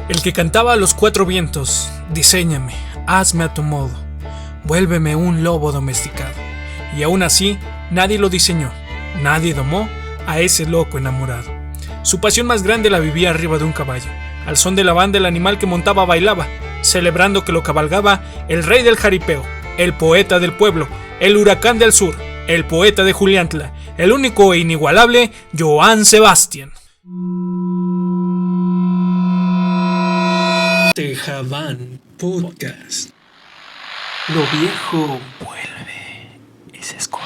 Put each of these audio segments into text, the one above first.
El que cantaba a los cuatro vientos, diséñame, hazme a tu modo, vuélveme un lobo domesticado. Y aún así, nadie lo diseñó, nadie domó a ese loco enamorado. Su pasión más grande la vivía arriba de un caballo. Al son de la banda el animal que montaba bailaba, celebrando que lo cabalgaba el rey del jaripeo, el poeta del pueblo, el huracán del sur, el poeta de Juliantla, el único e inigualable Joan Sebastián. Tejabán Podcast. Lo viejo vuelve y se escucha.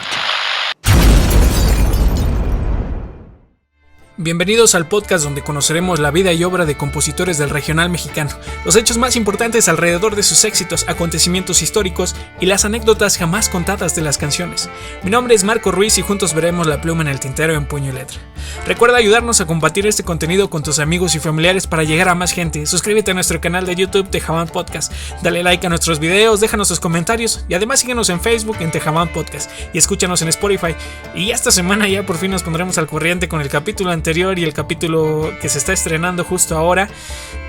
Bienvenidos al podcast donde conoceremos la vida y obra de compositores del regional mexicano, los hechos más importantes alrededor de sus éxitos, acontecimientos históricos y las anécdotas jamás contadas de las canciones. Mi nombre es Marco Ruiz y juntos veremos la pluma en el tintero en puño y letra. Recuerda ayudarnos a compartir este contenido con tus amigos y familiares para llegar a más gente. Suscríbete a nuestro canal de YouTube Tejabán Podcast, dale like a nuestros videos, déjanos tus comentarios y además síguenos en Facebook en Tejabán Podcast y escúchanos en Spotify. Y esta semana ya por fin nos pondremos al corriente con el capítulo anterior y el capítulo que se está estrenando justo ahora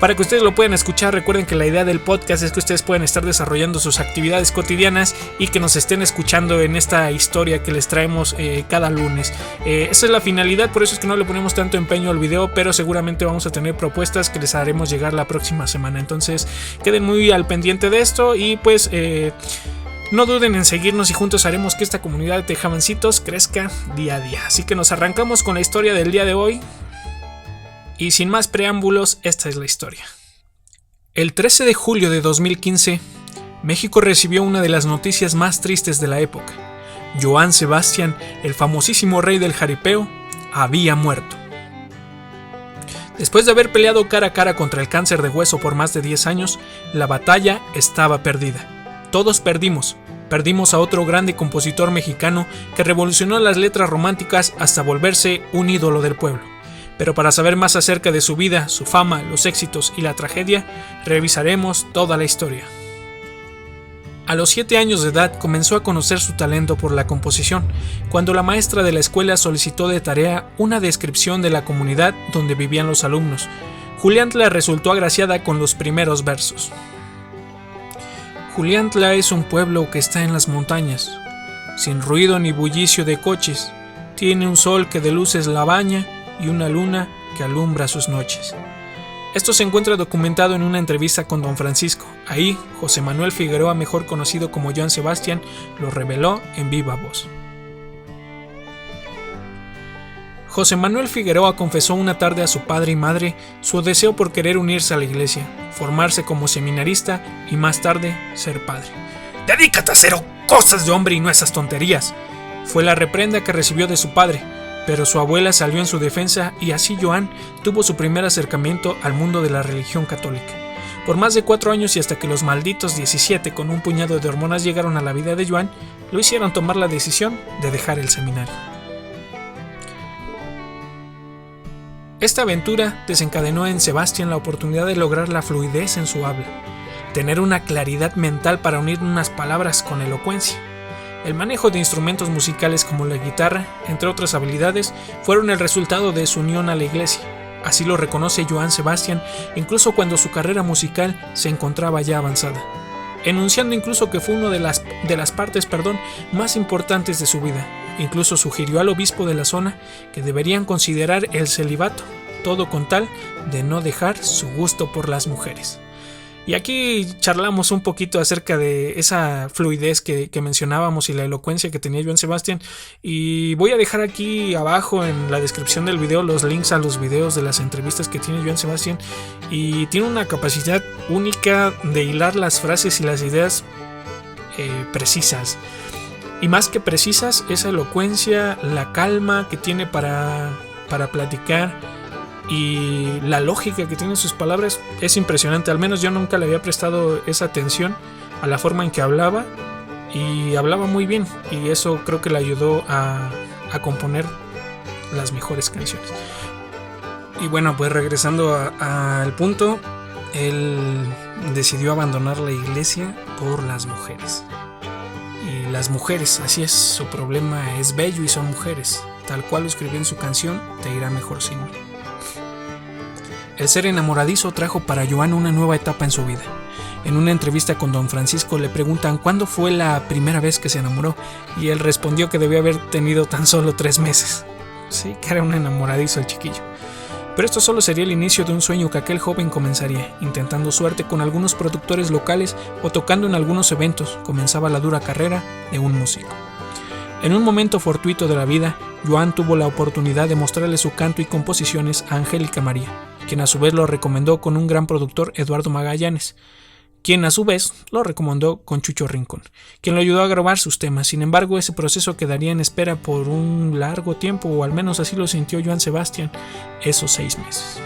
para que ustedes lo puedan escuchar. Recuerden que la idea del podcast es que ustedes puedan estar desarrollando sus actividades cotidianas y que nos estén escuchando en esta historia que les traemos cada lunes. Esa es la finalidad, por eso es que no le ponemos tanto empeño al video, pero seguramente vamos a tener propuestas que les haremos llegar la próxima semana. Entonces queden muy al pendiente de esto y pues no duden en seguirnos y juntos haremos que esta comunidad de tejabancitos crezca día a día. Así que nos arrancamos con la historia del día de hoy. Y sin más preámbulos, esta es la historia. El 13 de julio de 2015, México recibió una de las noticias más tristes de la época. Joan Sebastián, el famosísimo rey del jaripeo, había muerto. Después de haber peleado cara a cara contra el cáncer de hueso por más de 10 años, la batalla estaba perdida. Todos perdimos a otro grande compositor mexicano que revolucionó las letras románticas hasta volverse un ídolo del pueblo. Pero para saber más acerca de su vida, su fama, los éxitos y la tragedia, revisaremos toda la historia. A los 7 años de edad comenzó a conocer su talento por la composición, cuando la maestra de la escuela solicitó de tarea una descripción de la comunidad donde vivían los alumnos. Juliantla resultó agraciada con los primeros versos. Juliantla es un pueblo que está en las montañas, sin ruido ni bullicio de coches. Tiene un sol que de luces la baña y una luna que alumbra sus noches. Esto se encuentra documentado en una entrevista con Don Francisco. Ahí, José Manuel Figueroa, mejor conocido como Joan Sebastián, lo reveló en viva voz. José Manuel Figueroa confesó una tarde a su padre y madre su deseo por querer unirse a la iglesia, formarse como seminarista y más tarde ser padre. «Dedícate a hacer cosas de hombre y no esas tonterías», fue la reprenda que recibió de su padre, pero su abuela salió en su defensa y así Joan tuvo su primer acercamiento al mundo de la religión católica. Por más de 4 años y hasta que los malditos 17 con un puñado de hormonas llegaron a la vida de Joan, lo hicieron tomar la decisión de dejar el seminario. Esta aventura desencadenó en Sebastián la oportunidad de lograr la fluidez en su habla, tener una claridad mental para unir unas palabras con elocuencia. El manejo de instrumentos musicales como la guitarra, entre otras habilidades, fueron el resultado de su unión a la iglesia. Así lo reconoce Joan Sebastián, incluso cuando su carrera musical se encontraba ya avanzada, enunciando incluso que fue una de las partes más importantes de su vida. Incluso sugirió al obispo de la zona que deberían considerar el celibato, todo con tal de no dejar su gusto por las mujeres. Y aquí charlamos un poquito acerca de esa fluidez que mencionábamos y la elocuencia que tenía Joan Sebastián. Y voy a dejar aquí abajo en la descripción del video los links a los videos de las entrevistas que tiene Joan Sebastián. Y tiene una capacidad única de hilar las frases y las ideas precisas. Y más que precisas, esa elocuencia, la calma que tiene para platicar y la lógica que tiene sus palabras es impresionante. Al menos yo nunca le había prestado esa atención a la forma en que hablaba, y hablaba muy bien, y eso creo que le ayudó a componer las mejores canciones. Y bueno, pues regresando al punto, él decidió abandonar la iglesia por las mujeres. Y las mujeres, así es, su problema es bello y son mujeres. Tal cual lo escribió en su canción, Te irá mejor sin mí. El ser enamoradizo trajo para Joan una nueva etapa en su vida. En una entrevista con don Francisco le preguntan cuándo fue la primera vez que se enamoró, y él respondió que debió haber tenido tan solo 3 meses. Sí, que era un enamoradizo el chiquillo. Pero esto solo sería el inicio de un sueño que aquel joven comenzaría, intentando suerte con algunos productores locales o tocando en algunos eventos. Comenzaba la dura carrera de un músico. En un momento fortuito de la vida, Joan tuvo la oportunidad de mostrarle su canto y composiciones a Angélica María, quien a su vez lo recomendó con un gran productor, Eduardo Magallanes, quien a su vez lo recomendó con Chucho Rincón, quien lo ayudó a grabar sus temas. Sin embargo, ese proceso quedaría en espera por un largo tiempo, o al menos así lo sintió Joan Sebastián esos 6 meses.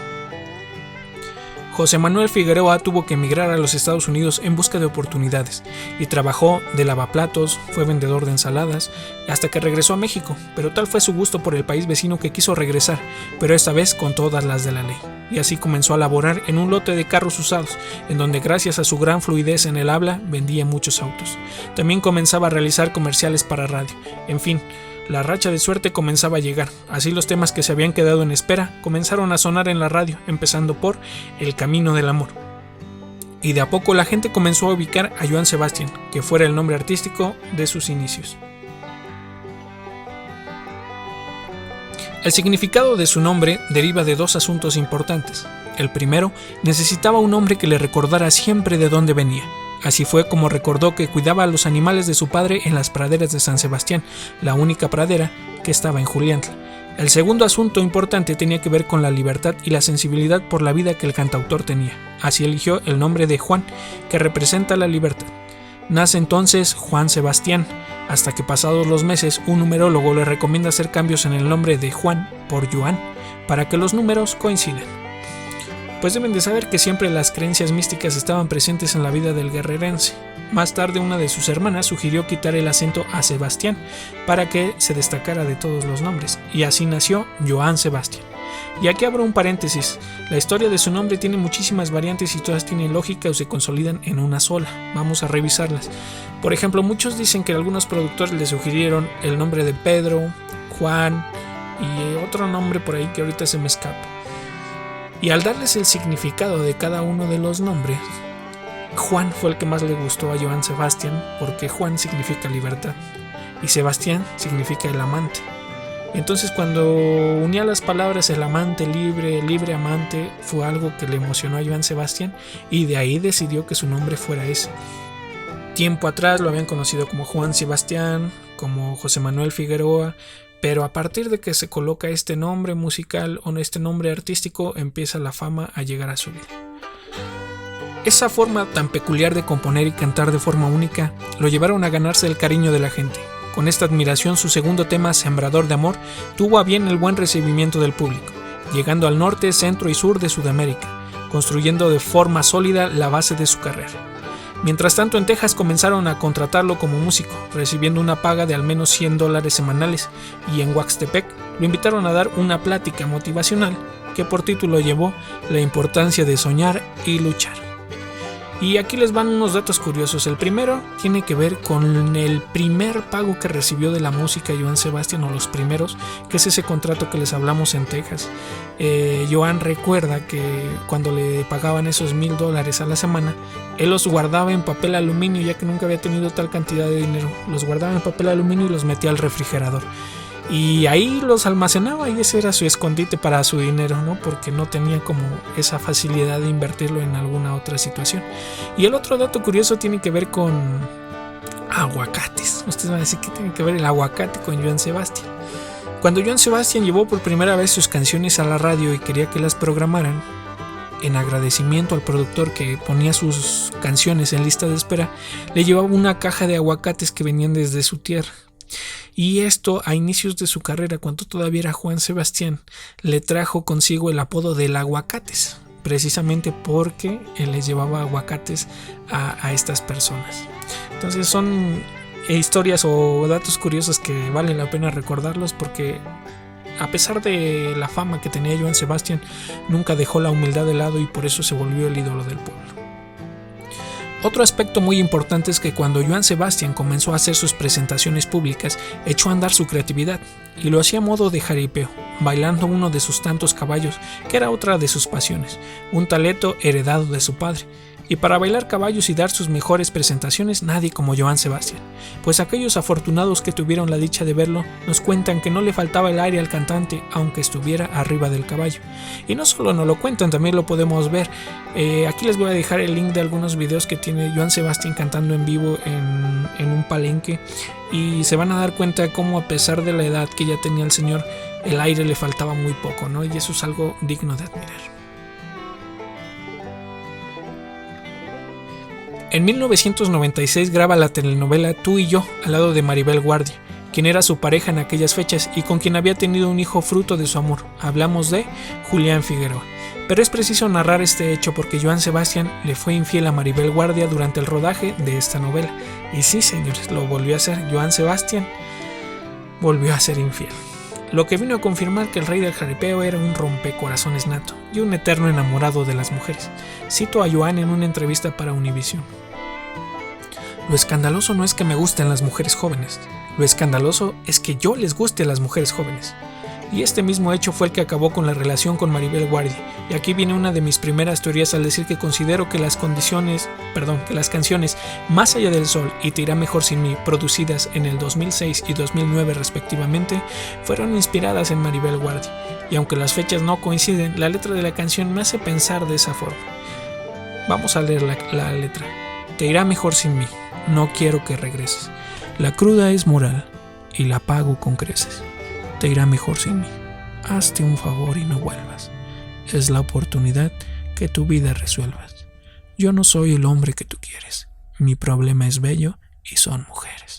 José Manuel Figueroa tuvo que emigrar a los Estados Unidos en busca de oportunidades y trabajó de lavaplatos, fue vendedor de ensaladas, hasta que regresó a México, pero tal fue su gusto por el país vecino que quiso regresar, pero esta vez con todas las de la ley. Y así comenzó a laborar en un lote de carros usados, en donde gracias a su gran fluidez en el habla vendía muchos autos. También comenzaba a realizar comerciales para radio. En fin, la racha de suerte comenzaba a llegar. Así los temas que se habían quedado en espera comenzaron a sonar en la radio, empezando por El Camino del Amor. Y de a poco la gente comenzó a ubicar a Joan Sebastián, que fuera el nombre artístico de sus inicios. El significado de su nombre deriva de 2 asuntos importantes. El primero, necesitaba un hombre que le recordara siempre de dónde venía. Así fue como recordó que cuidaba a los animales de su padre en las praderas de San Sebastián, la única pradera que estaba en Juliantla. El segundo asunto importante tenía que ver con la libertad y la sensibilidad por la vida que el cantautor tenía. Así eligió el nombre de Juan, que representa la libertad. Nace entonces Juan Sebastián, hasta que pasados los meses un numerólogo le recomienda hacer cambios en el nombre de Juan por Joan, para que los números coincidan. Pues deben de saber que siempre las creencias místicas estaban presentes en la vida del guerrerense. Más tarde una de sus hermanas sugirió quitar el acento a Sebastián para que se destacara de todos los nombres, y así nació Joan Sebastián. Y aquí abro un paréntesis. La historia de su nombre tiene muchísimas variantes y todas tienen lógica o se consolidan en una sola. Vamos a revisarlas. Por ejemplo, muchos dicen que algunos productores le sugirieron el nombre de Pedro, Juan y otro nombre por ahí que ahorita se me escapa. Y al darles el significado de cada uno de los nombres, Juan fue el que más le gustó a Joan Sebastián, porque Juan significa libertad y Sebastián significa el amante. Entonces cuando unía las palabras el amante libre, libre amante, fue algo que le emocionó a Joan Sebastián y de ahí decidió que su nombre fuera ese. Tiempo atrás lo habían conocido como Juan Sebastián, como José Manuel Figueroa, pero a partir de que se coloca este nombre musical o este nombre artístico, empieza la fama a llegar a su vida. Esa forma tan peculiar de componer y cantar de forma única lo llevaron a ganarse el cariño de la gente. Con esta admiración, su segundo tema, Sembrador de Amor, tuvo a bien el buen recibimiento del público, llegando al norte, centro y sur de Sudamérica, construyendo de forma sólida la base de su carrera. Mientras tanto, en Texas comenzaron a contratarlo como músico, recibiendo una paga de al menos $100 semanales, y en Huaxtepec lo invitaron a dar una plática motivacional que por título llevó La importancia de soñar y luchar. Y aquí les van unos datos curiosos. El primero tiene que ver con el primer pago que recibió de la música Joan Sebastián, o los primeros, que es ese contrato que les hablamos en Texas. Joan recuerda que cuando le pagaban esos $1,000 a la semana, él los guardaba en papel aluminio, ya que nunca había tenido tal cantidad de dinero. Los guardaba en papel aluminio y los metía al refrigerador. Y ahí los almacenaba, y ese era su escondite para su dinero, ¿no? Porque no tenía como esa facilidad de invertirlo en alguna otra situación. Y el otro dato curioso tiene que ver con aguacates. Ustedes van a decir, ¿qué tiene que ver el aguacate con Joan Sebastián? Cuando Joan Sebastián llevó por primera vez sus canciones a la radio y quería que las programaran, en agradecimiento al productor que ponía sus canciones en lista de espera, le llevaba una caja de aguacates que venían desde su tierra. Y esto, a inicios de su carrera, cuando todavía era Juan Sebastián, le trajo consigo el apodo del Aguacates, precisamente porque él les llevaba aguacates a estas personas. Entonces son historias o datos curiosos que vale la pena recordarlos, porque a pesar de la fama que tenía Joan Sebastián, nunca dejó la humildad de lado y por eso se volvió el ídolo del pueblo. Otro aspecto muy importante es que cuando Johann Sebastian comenzó a hacer sus presentaciones públicas, echó a andar su creatividad, y lo hacía a modo de jaripeo, bailando uno de sus tantos caballos, que era otra de sus pasiones, un talento heredado de su padre. Y para bailar caballos y dar sus mejores presentaciones, nadie como Johann Sebastian, pues aquellos afortunados que tuvieron la dicha de verlo nos cuentan que no le faltaba el aire al cantante aunque estuviera arriba del caballo. Y no solo nos lo cuentan, también lo podemos ver. Aquí les voy a dejar el link de algunos videos que tiene Johann Sebastian cantando en vivo en un palenque, y se van a dar cuenta de cómo, a pesar de la edad que ya tenía el señor, el aire le faltaba muy poco, ¿no? Y eso es algo digno de admirar. En 1996 graba la telenovela Tú y yo, al lado de Maribel Guardia, quien era su pareja en aquellas fechas y con quien había tenido un hijo fruto de su amor. Hablamos de Julián Figueroa. Pero es preciso narrar este hecho porque Johann Sebastian le fue infiel a Maribel Guardia durante el rodaje de esta novela. Y sí, señores, lo volvió a hacer. Johann Sebastian volvió a ser infiel. Lo que vino a confirmar que el rey del jaripeo era un rompecorazones nato y un eterno enamorado de las mujeres. Cito a Johann en una entrevista para Univision. Lo escandaloso no es que me gusten las mujeres jóvenes, lo escandaloso es que yo les guste a las mujeres jóvenes. Y este mismo hecho fue el que acabó con la relación con Maribel Guardia. Y aquí viene una de mis primeras teorías al decir que considero que las canciones Más allá del sol y Te irá mejor sin mí, producidas en el 2006 y 2009 respectivamente, fueron inspiradas en Maribel Guardia. Y aunque las fechas no coinciden, la letra de la canción me hace pensar de esa forma. Vamos a leer la letra. Te irá mejor sin mí, no quiero que regreses. La cruda es moral y la pago con creces. Te irá mejor sin mí. Hazte un favor y no vuelvas. Es la oportunidad que tu vida resuelvas. Yo no soy el hombre que tú quieres. Mi problema es bello y son mujeres.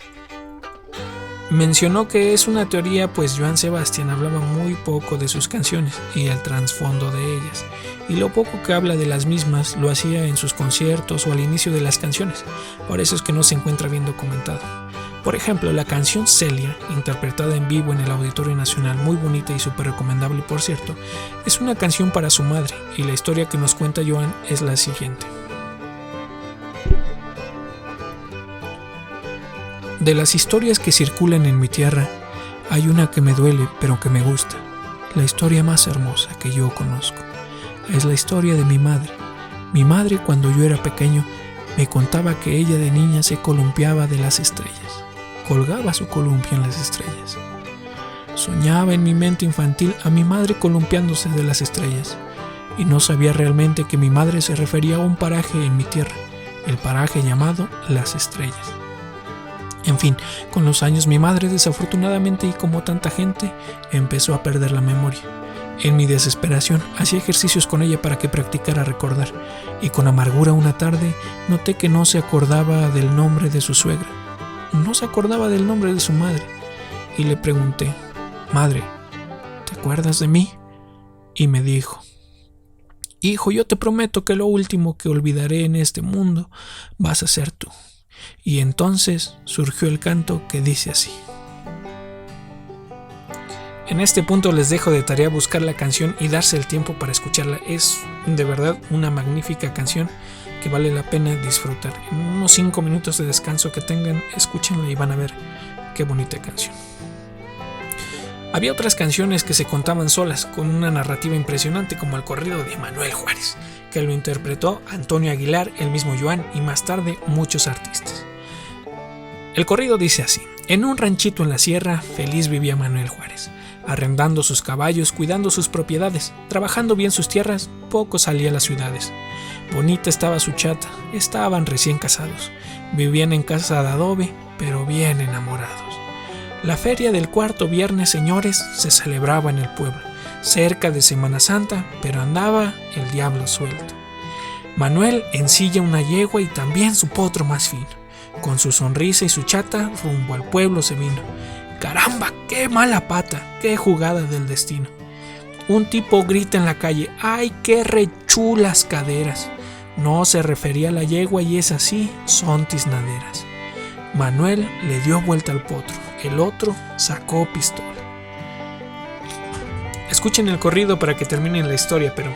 Mencionó que es una teoría, pues Johann Sebastian hablaba muy poco de sus canciones y el trasfondo de ellas, y lo poco que habla de las mismas lo hacía en sus conciertos o al inicio de las canciones. Por eso es que no se encuentra bien documentado. Por ejemplo, la canción Celia, interpretada en vivo en el Auditorio Nacional, muy bonita y súper recomendable por cierto, es una canción para su madre, y la historia que nos cuenta Johann es la siguiente. De las historias que circulan en mi tierra, hay una que me duele pero que me gusta. La historia más hermosa que yo conozco es la historia de mi madre. Mi madre, cuando yo era pequeño, me contaba que ella de niña se columpiaba de las estrellas. Colgaba su columpio en las estrellas. Soñaba en mi mente infantil a mi madre columpiándose de las estrellas, y no sabía realmente que mi madre se refería a un paraje en mi tierra, el paraje llamado Las Estrellas. En fin, con los años mi madre, desafortunadamente y como tanta gente, empezó a perder la memoria. En mi desesperación hacía ejercicios con ella para que practicara recordar, y con amargura una tarde noté que no se acordaba del nombre de su suegra. No se acordaba del nombre de su madre, y le pregunté: «Madre, ¿te acuerdas de mí?». Y me dijo: «Hijo, yo te prometo que lo último que olvidaré en este mundo vas a ser tú». Y entonces surgió el canto que dice así. En este punto les dejo de tarea buscar la canción y darse el tiempo para escucharla. Es de verdad una magnífica canción que vale la pena disfrutar. En unos 5 minutos de descanso que tengan, escúchenla y van a ver qué bonita canción. Había otras canciones que se contaban solas, con una narrativa impresionante, como el corrido de Manuel Juárez, que lo interpretó Antonio Aguilar, el mismo Johann y más tarde muchos artistas. El corrido dice así: en un ranchito en la sierra, feliz vivía Manuel Juárez, arrendando sus caballos, cuidando sus propiedades, trabajando bien sus tierras, poco salía a las ciudades. Bonita estaba su chata, estaban recién casados, vivían en casa de adobe, pero bien enamorados. La feria del cuarto viernes, señores, se celebraba en el pueblo, cerca de Semana Santa, pero andaba el diablo suelto. Manuel ensilla una yegua y también su potro más fino. Con su sonrisa y su chata, rumbo al pueblo se vino. ¡Caramba, qué mala pata! ¡Qué jugada del destino! Un tipo grita en la calle: ¡ay, qué rechulas caderas! No se refería a la yegua y es así, son tiznaderas. Manuel le dio vuelta al potro, el otro sacó pistola. Escuchen el corrido para que terminen la historia, pero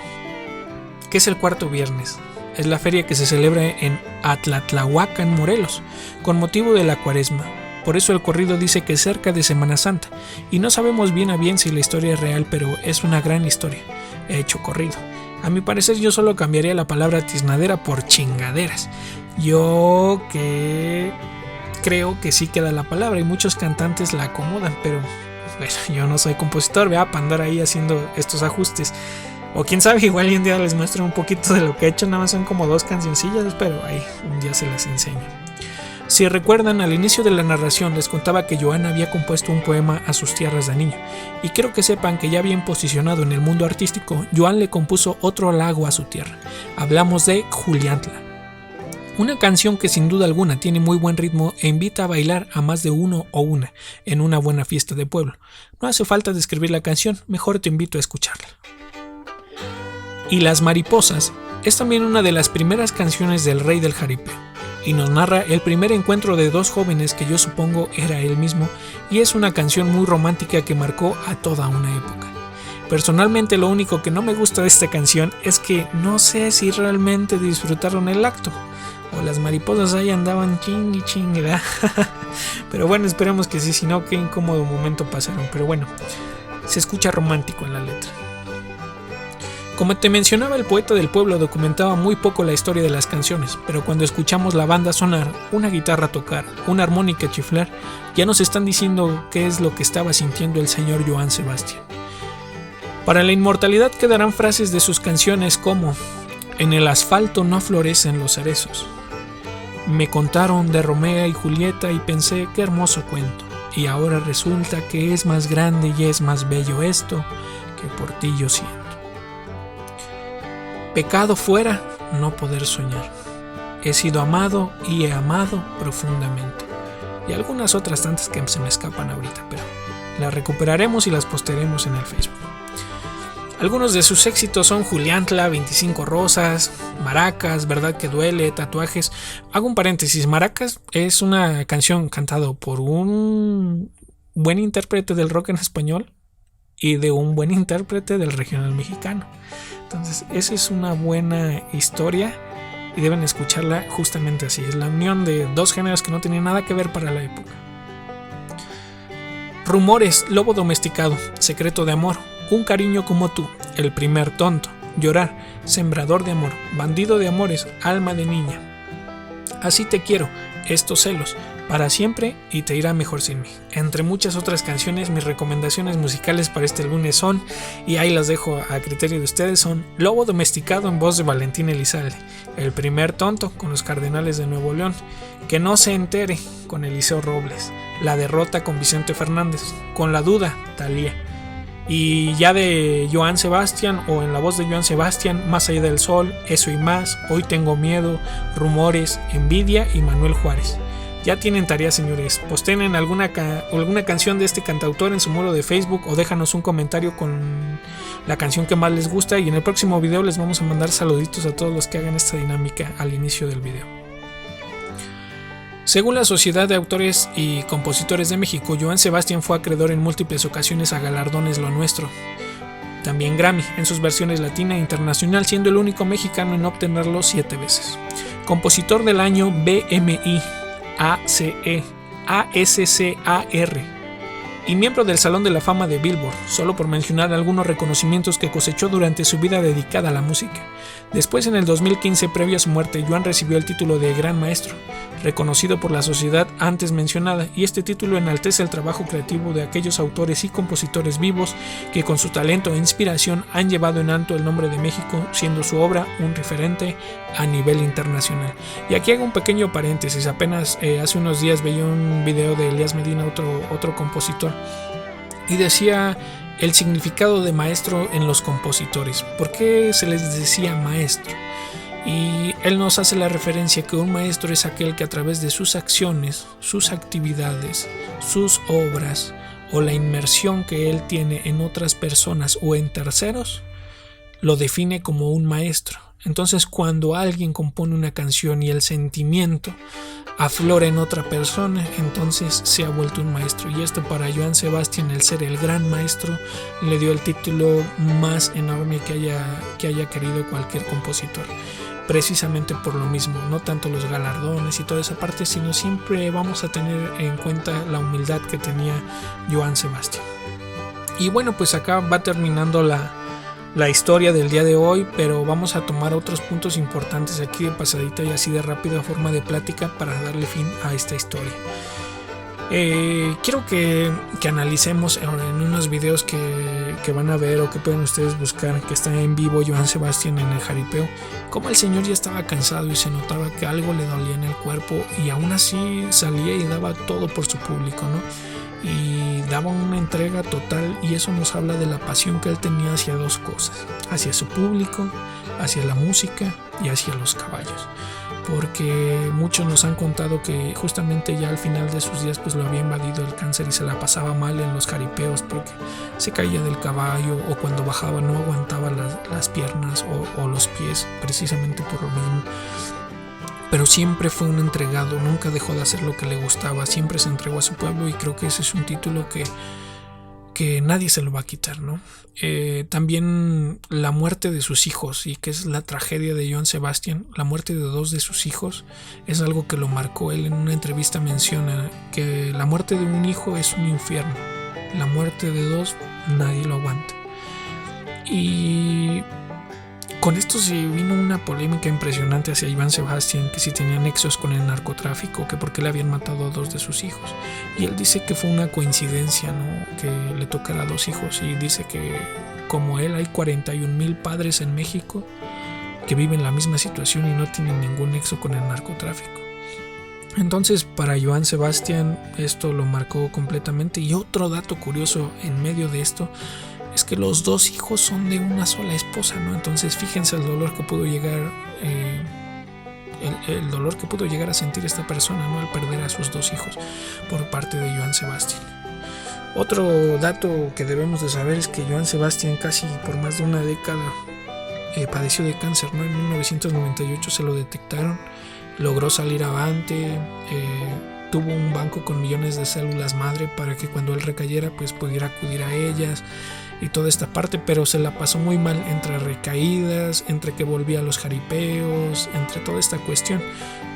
¿qué es el cuarto viernes? Es la feria que se celebra en Atlatlahuacan, Morelos, con motivo de la Cuaresma. Por eso el corrido dice que es cerca de Semana Santa, y no sabemos bien a bien si la historia es real, pero es una gran historia. He hecho corrido. A mi parecer yo solo cambiaría la palabra tiznadera por chingaderas. Yo que creo que sí queda la palabra y muchos cantantes la acomodan, pero bueno, yo no soy compositor, ¿verdad? Para andar ahí haciendo estos ajustes. O quién sabe, igual un día les muestro un poquito de lo que he hecho, nada más son como 2 cancioncillas, pero ahí un día se las enseño. Si recuerdan, al inicio de la narración les contaba que Joan había compuesto un poema a sus tierras de niño, y quiero que sepan que ya bien posicionado en el mundo artístico, Joan le compuso otro halago a su tierra. Hablamos de Juliantla. Una canción que sin duda alguna tiene muy buen ritmo e invita a bailar a más de uno o una en una buena fiesta de pueblo. No hace falta describir la canción, mejor te invito a escucharla. Y Las Mariposas es también una de las primeras canciones del Rey del Jaripeo, y nos narra el primer encuentro de 2 jóvenes que yo supongo era él mismo, y es una canción muy romántica que marcó a toda una época. Personalmente lo único que no me gusta de esta canción es que no sé si realmente disfrutaron el acto, o las mariposas ahí andaban chingue, ¿verdad? Pero bueno, esperemos que sí, si no, qué incómodo momento pasaron, pero bueno, se escucha romántico en la letra. Como te mencionaba, el poeta del pueblo documentaba muy poco la historia de las canciones, pero cuando escuchamos la banda sonar, una guitarra tocar, una armónica chiflar, ya nos están diciendo qué es lo que estaba sintiendo el señor Joan Sebastián. Para la inmortalidad quedarán frases de sus canciones como: en el asfalto no florecen los cerezos. Me contaron de Romeo y Julieta y pensé qué hermoso cuento, y ahora resulta que es más grande y es más bello esto que por ti yo siento. Pecado fuera no poder soñar. He sido amado y he amado profundamente. Y algunas otras tantas que se me escapan ahorita, pero las recuperaremos y las postearemos en el Facebook. Algunos de sus éxitos son Juliantla, 25 rosas, Maracas, Verdad que duele, Tatuajes. Hago un paréntesis, Maracas es una canción cantada por un buen intérprete del rock en español y de un buen intérprete del regional mexicano. Entonces, esa es una buena historia y deben escucharla justamente así. Es la unión de 2 géneros que no tenían nada que ver para la época. Rumores, Lobo domesticado, Secreto de amor, Un cariño como tú, El primer tonto, Llorar, Sembrador de amor, Bandido de amores, Alma de niña, Así te quiero, Estos celos, Para siempre y Te irá mejor sin mí. Entre muchas otras canciones, mis recomendaciones musicales para este lunes son, y ahí las dejo a criterio de ustedes, son Lobo domesticado en voz de Valentín Elizalde, El primer tonto con los Cardenales de Nuevo León, Que no se entere con Eliseo Robles, La derrota con Vicente Fernández, Con la duda, Thalía. Y ya de Joan Sebastián, o en la voz de Joan Sebastián, Más allá del sol, Eso y más, Hoy tengo miedo, Rumores, Envidia y Manuel Juárez. Ya tienen tarea, señores. Posteen alguna canción de este cantautor en su muro de Facebook o déjanos un comentario con la canción que más les gusta, y en el próximo video les vamos a mandar saluditos a todos los que hagan esta dinámica al inicio del video. Según la Sociedad de Autores y Compositores de México, Joan Sebastián fue acreedor en múltiples ocasiones a galardones Lo Nuestro, también Grammy, en sus versiones latina e internacional, siendo el único mexicano en obtenerlo 7 veces. Compositor del año BMI, ACE, ASCAR y miembro del Salón de la Fama de Billboard, solo por mencionar algunos reconocimientos que cosechó durante su vida dedicada a la música. Después, en el 2015, previo a su muerte, Joan recibió el título de Gran Maestro, reconocido por la sociedad antes mencionada, y este título enaltece el trabajo creativo de aquellos autores y compositores vivos que con su talento e inspiración han llevado en alto el nombre de México, siendo su obra un referente a nivel internacional. Y aquí hago un pequeño paréntesis, apenas hace unos días veía un video de Elías Medina, otro compositor, y decía el significado de maestro en los compositores. ¿Por qué se les decía maestro? Y él nos hace la referencia que un maestro es aquel que a través de sus acciones, sus actividades, sus obras o la inmersión que él tiene en otras personas o en terceros, lo define como un maestro. Entonces, cuando alguien compone una canción y el sentimiento aflora en otra persona, entonces se ha vuelto un maestro. Y esto para Johann Sebastian, el ser el gran maestro, le dio el título más enorme que haya querido cualquier compositor. Precisamente por lo mismo, no tanto los galardones y toda esa parte, sino siempre vamos a tener en cuenta la humildad que tenía Johann Sebastian. Y bueno, pues acá va terminando la historia del día de hoy, pero vamos a tomar otros puntos importantes aquí de pasadita y así de rápida forma de plática para darle fin a esta historia. Quiero que analicemos en unos videos que van a ver o que pueden ustedes buscar, que está en vivo Johann Sebastian en el jaripeo, cómo el señor ya estaba cansado y se notaba que algo le dolía en el cuerpo, y aún así salía y daba todo por su público, ¿no? Y daba una entrega total, y eso nos habla de la pasión que él tenía hacia dos cosas: hacia su público, hacia la música y hacia los caballos. Porque muchos nos han contado que justamente ya al final de sus días pues lo había invadido el cáncer y se la pasaba mal en los jaripeos porque se caía del caballo, o cuando bajaba no aguantaba las piernas o los pies, precisamente por lo mismo. Pero siempre fue un entregado, nunca dejó de hacer lo que le gustaba, siempre se entregó a su pueblo, y creo que ese es un título que nadie se lo va a quitar, ¿no? También la muerte de sus hijos, y que es la tragedia de Johann Sebastian, la muerte de dos de sus hijos es algo que lo marcó. Él en una entrevista menciona que la muerte de un hijo es un infierno, la muerte de dos nadie lo aguanta. Y con esto se vino una polémica impresionante hacia Johann Sebastian, que si tenía nexos con el narcotráfico, que por qué le habían matado a dos de sus hijos. Y él dice que fue una coincidencia, ¿no?, que le tocara a dos hijos, y dice que como él hay 41,000 padres en México que viven la misma situación y no tienen ningún nexo con el narcotráfico. Entonces para Johann Sebastian esto lo marcó completamente. Y otro dato curioso en medio de esto es que los dos hijos son de una sola esposa, ¿no? Entonces fíjense el dolor que pudo llegar el dolor que pudo llegar a sentir esta persona, ¿no?, al perder a sus dos hijos por parte de Johann Sebastian. Otro dato que debemos de saber es que Johann Sebastian casi por más de una década padeció de cáncer, ¿no? En 1998 se lo detectaron, logró salir avante, tuvo un banco con millones de células madre para que cuando él recayera pues pudiera acudir a ellas y toda esta parte, pero se la pasó muy mal entre recaídas, entre que volvía a los jaripeos, entre toda esta cuestión.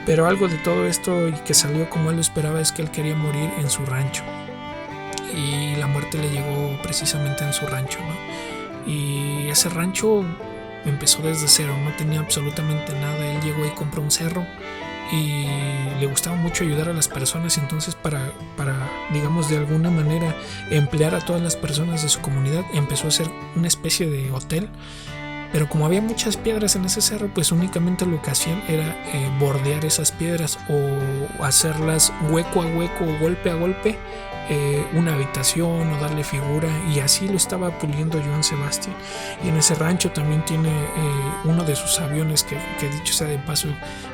Pero algo de todo esto y que salió como él lo esperaba es que él quería morir en su rancho, y la muerte le llegó precisamente en su rancho, ¿no? Y ese rancho empezó desde cero, no tenía absolutamente nada. Él llegó y compró un cerro y le gustaba mucho ayudar a las personas, entonces para digamos de alguna manera emplear a todas las personas de su comunidad, empezó a hacer una especie de hotel. Pero como había muchas piedras en ese cerro, pues únicamente lo que hacían era bordear esas piedras o hacerlas hueco a hueco o golpe a golpe una habitación o darle figura, y así lo estaba puliendo Johann Sebastian. Y en ese rancho también tiene uno de sus aviones que dicho sea de paso,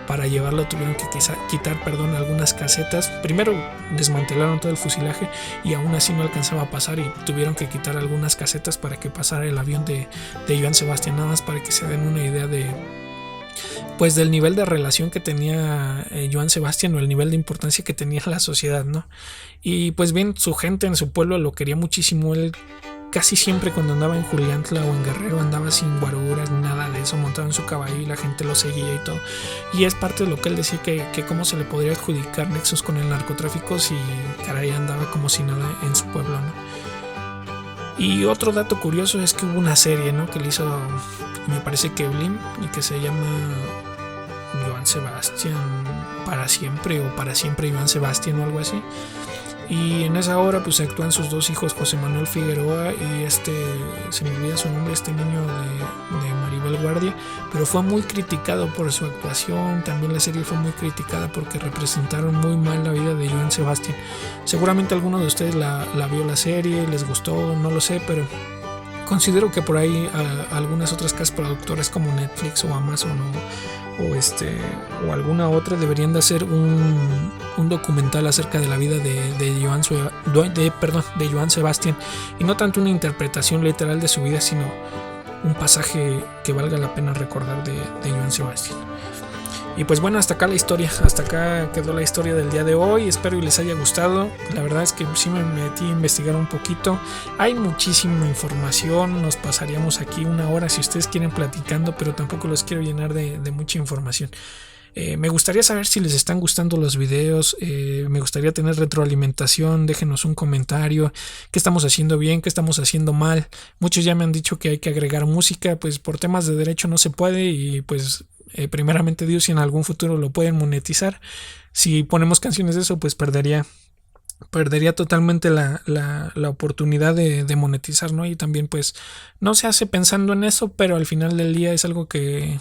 para llevarlo tuvieron que quitar algunas casetas. Primero desmantelaron todo el fuselaje y aún así no alcanzaba a pasar, y tuvieron que quitar algunas casetas para que pasara el avión de Johann Sebastian, nada más para que se den una idea pues del nivel de relación que tenía Johann Sebastian, o el nivel de importancia que tenía la sociedad, ¿no? Y pues bien, su gente en su pueblo lo quería muchísimo. Él casi siempre cuando andaba en Juliantla o en Guerrero andaba sin guaruras ni nada de eso, montado en su caballo y la gente lo seguía y todo. Y es parte de lo que él decía, que cómo se le podría adjudicar nexos con el narcotráfico si caray andaba como si nada en su pueblo, ¿no? Y otro dato curioso es que hubo una serie, ¿no?, que le hizo, me parece que Blim, y que se llama Johann Sebastian para siempre, o para siempre Johann Sebastian o algo así. Y en esa obra pues actúan sus dos hijos, José Manuel Figueroa y se me olvida su nombre, este niño de Maribel Guardia, pero fue muy criticado por su actuación. También la serie fue muy criticada porque representaron muy mal la vida de Johann Sebastian. Seguramente alguno de ustedes la vio la serie, les gustó, no lo sé, pero considero que por ahí algunas otras casas productoras como Netflix o Amazon o alguna otra deberían de hacer un documental acerca de la vida de Johann Sebastian, y no tanto una interpretación literal de su vida, sino un pasaje que valga la pena recordar de Johann Sebastian. Y pues bueno, hasta acá quedó la historia del día de hoy. Espero y les haya gustado. La verdad es que sí me metí a investigar un poquito. Hay muchísima información, nos pasaríamos aquí una hora si ustedes quieren platicando, pero tampoco los quiero llenar de mucha información. Me gustaría saber si les están gustando los videos, me gustaría tener retroalimentación, déjenos un comentario, qué estamos haciendo bien, qué estamos haciendo mal. Muchos ya me han dicho que hay que agregar música, pues por temas de derecho no se puede y pues primeramente Dios, si en algún futuro lo pueden monetizar, si ponemos canciones de eso pues perdería totalmente la oportunidad de monetizar, ¿no? Y también pues no se hace pensando en eso, pero al final del día es algo que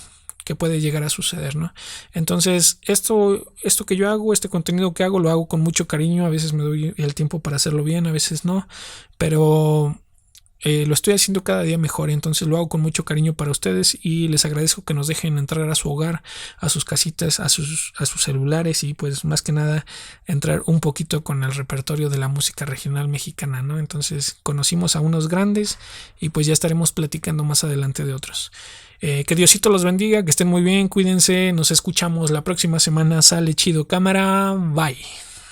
puede llegar a suceder, ¿no? Entonces, esto que yo hago, este contenido que hago, lo hago con mucho cariño. A veces me doy el tiempo para hacerlo bien, a veces no, pero lo estoy haciendo cada día mejor. Entonces lo hago con mucho cariño para ustedes y les agradezco que nos dejen entrar a su hogar, a sus casitas, a sus celulares y pues más que nada entrar un poquito con el repertorio de la música regional mexicana, ¿no? Entonces conocimos a unos grandes y pues ya estaremos platicando más adelante de otros. Que Diosito los bendiga, que estén muy bien, cuídense, nos escuchamos la próxima semana. Sale chido cámara, bye.